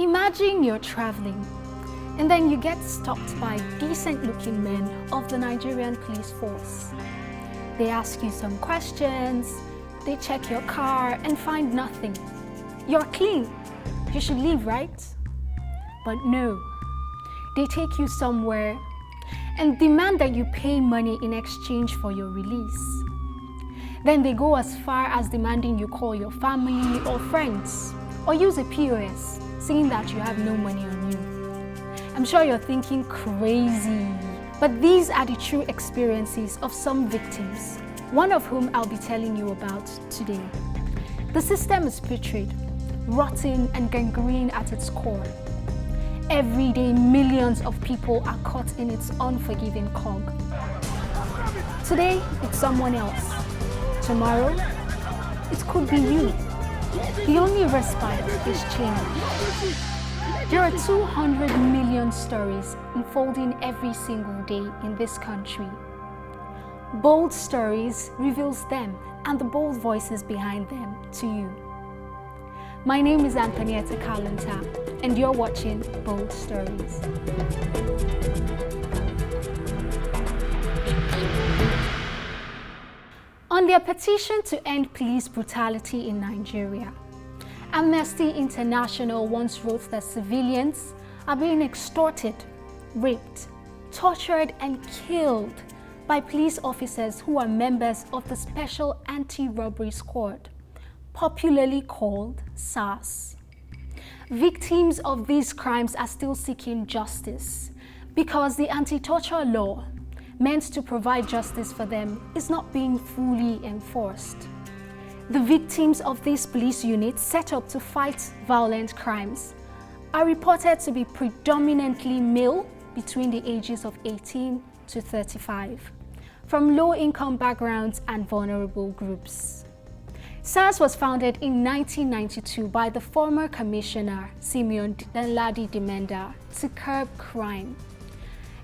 Imagine you're traveling and then you get stopped by decent-looking men of the Nigerian police force. They ask you some questions, they check your car and find nothing. You're clean. You should leave, right? But no. They take you somewhere and demand that you pay money in exchange for your release. Then they go as far as demanding you call your family or friends or use a POS, saying that you have no money on you. I'm sure you're thinking crazy, but these are the true experiences of some victims, one of whom I'll be telling you about today. The system is putrid, rotten and gangrene at its core. Every day, millions of people are caught in its unforgiving cog. Today, it's someone else. Tomorrow, it could be you. The only respite is change. There are 200 million stories unfolding every single day in this country. Bold Stories reveals them and the bold voices behind them to you. My name is Antonietta Kalunta, and you're watching Bold Stories. On their petition to end police brutality in Nigeria, Amnesty International once wrote that civilians are being extorted, raped, tortured, and killed by police officers who are members of the Special Anti-Robbery Squad, popularly called SARS. Victims of these crimes are still seeking justice because the anti-torture law meant to provide justice for them is not being fully enforced. The victims of these police units set up to fight violent crimes are reported to be predominantly male between the ages of 18 to 35, from low-income backgrounds and vulnerable groups. SARS was founded in 1992 by the former commissioner, Simeon Danladi Dimenda, to curb crime.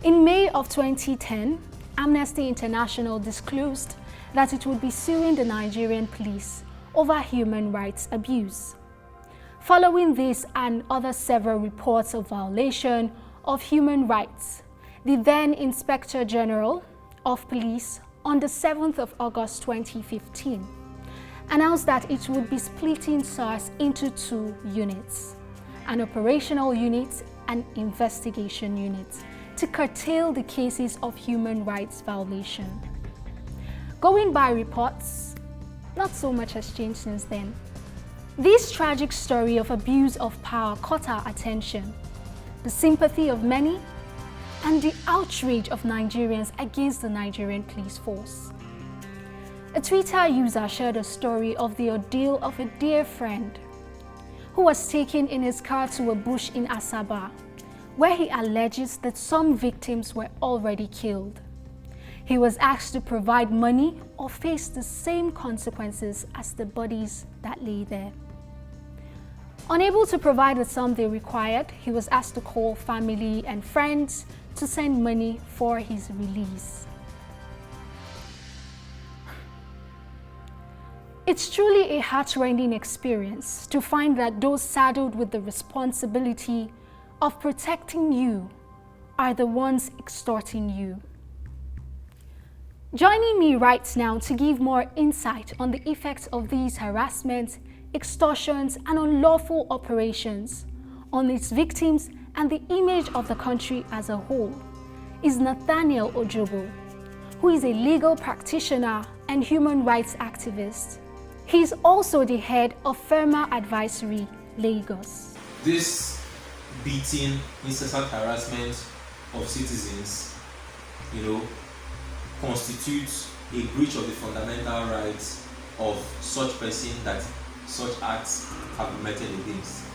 In May of 2010, Amnesty International disclosed that it would be suing the Nigerian police over human rights abuse. Following this and other several reports of violation of human rights, the then Inspector General of Police on the 7th of August 2015 announced that it would be splitting SARS into two units, an operational unit and investigation unit, to curtail the cases of human rights violation. Going by reports, not so much has changed since then. This tragic story of abuse of power caught our attention, the sympathy of many, and the outrage of Nigerians against the Nigerian police force. A Twitter user shared a story of the ordeal of a dear friend who was taken in his car to a bush in Asaba, where he alleges that some victims were already killed. He was asked to provide money or face the same consequences as the bodies that lay there. Unable to provide the sum they required, he was asked to call family and friends to send money for his release. It's truly a heart-rending experience to find that those saddled with the responsibility of protecting you are the ones extorting you. Joining me right now to give more insight on the effects of these harassments, extortions, and unlawful operations on its victims and the image of the country as a whole is Nathaniel Ojobo, who is a legal practitioner and human rights activist. He is also the head of Firma Advisory, Lagos. This beating, incessant harassment of citizens, constitutes a breach of the fundamental rights of such person that such acts have been meted against.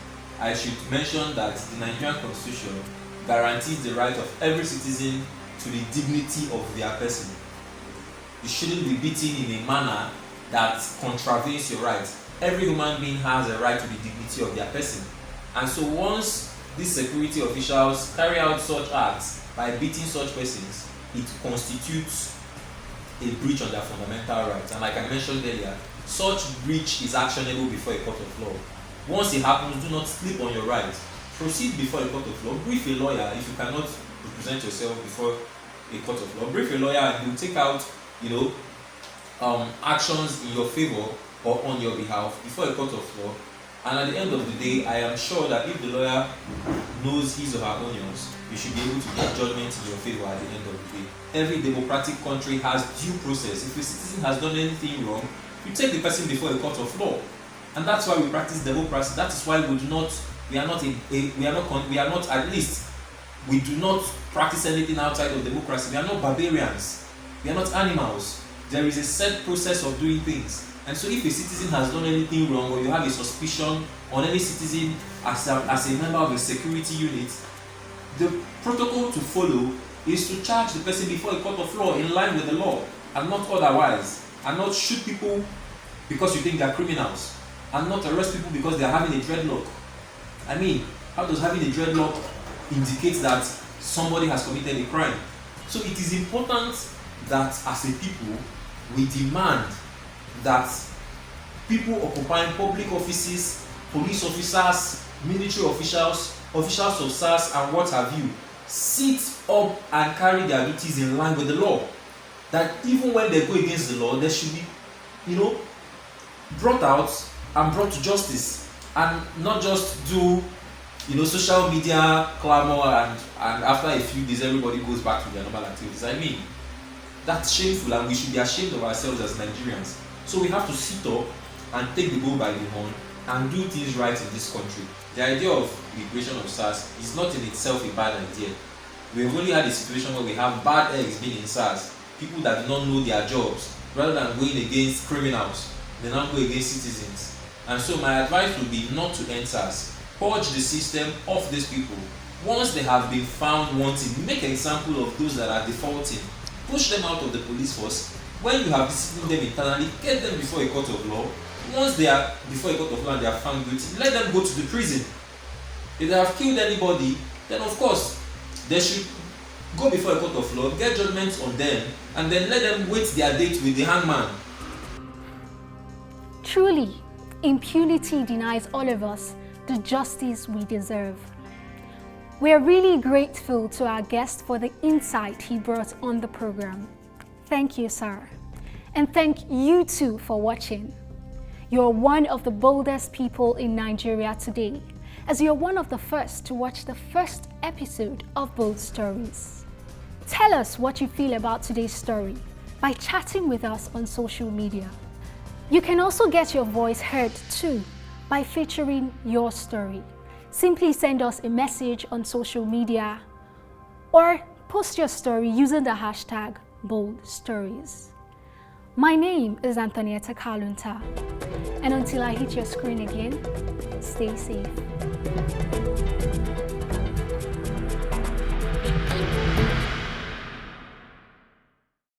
I should mention that the Nigerian Constitution guarantees the right of every citizen to the dignity of their person. You shouldn't be beaten in a manner that contravenes your rights. Every human being has a right to the dignity of their person. And so once these security officials carry out such acts by beating such persons, it constitutes a breach of their fundamental rights. And like I mentioned earlier, such breach is actionable before a court of law. Once it happens, do not sleep on your rights. proceed before a court of law, brief a lawyer if you cannot represent yourself before a court of law, brief a lawyer and he'll take out, actions in your favor or on your behalf before a court of law. And at the end of the day, I am sure that if the lawyer knows his or her onions, you should be able to get judgment in your favor at the end of the day. Every democratic country has due process. If a citizen has done anything wrong, you take the person before a court of law. And that's why we practice democracy. That is why we do not practice anything outside of democracy. We are not barbarians. We are not animals. There is a set process of doing things. And so if a citizen has done anything wrong, or you have a suspicion on any citizen as a member of a security unit, the protocol to follow is to charge the person before a court of law in line with the law, and not otherwise, and not shoot people because you think they are criminals, and not arrest people because they are having a dreadlock. I mean, how does having a dreadlock indicate that somebody has committed a crime? So it is important that as a people, we demand that people occupying public offices, police officers, military officials, officials of SARS and what have you, sit up and carry their duties in line with the law. That even when they go against the law, they should be, brought out and brought to justice, and not just do, social media clamor and after a few days everybody goes back to their normal activities. I mean, that's shameful, and we should be ashamed of ourselves as Nigerians. So we have to sit up and take the bull by the horn and do things right in this country. The idea of the creation of SARS is not in itself a bad idea. We've only had a situation where we have bad eggs being in SARS, people that do not know their jobs. Rather than going against criminals, they now go against citizens. And so my advice would be not to end SARS. Purge the system of these people. Once they have been found wanting, make an example of those that are defaulting. Push them out of the police force. When you have disciplined them internally, get them before a court of law. Once they are before a court of law and they are found guilty, let them go to the prison. If they have killed anybody, then of course they should go before a court of law, get judgment on them, and then let them wait their date with the hangman. Truly, impunity denies all of us the justice we deserve. We are really grateful to our guest for the insight he brought on the program. Thank you, sir. And thank you too for watching. You're one of the boldest people in Nigeria today, as you're one of the first to watch the first episode of Bold Stories. Tell us what you feel about today's story by chatting with us on social media. You can also get your voice heard too by featuring your story. Simply send us a message on social media or post your story using the hashtag Bold Stories. My name is Antonietta Kalunta, and until I hit your screen again, stay safe.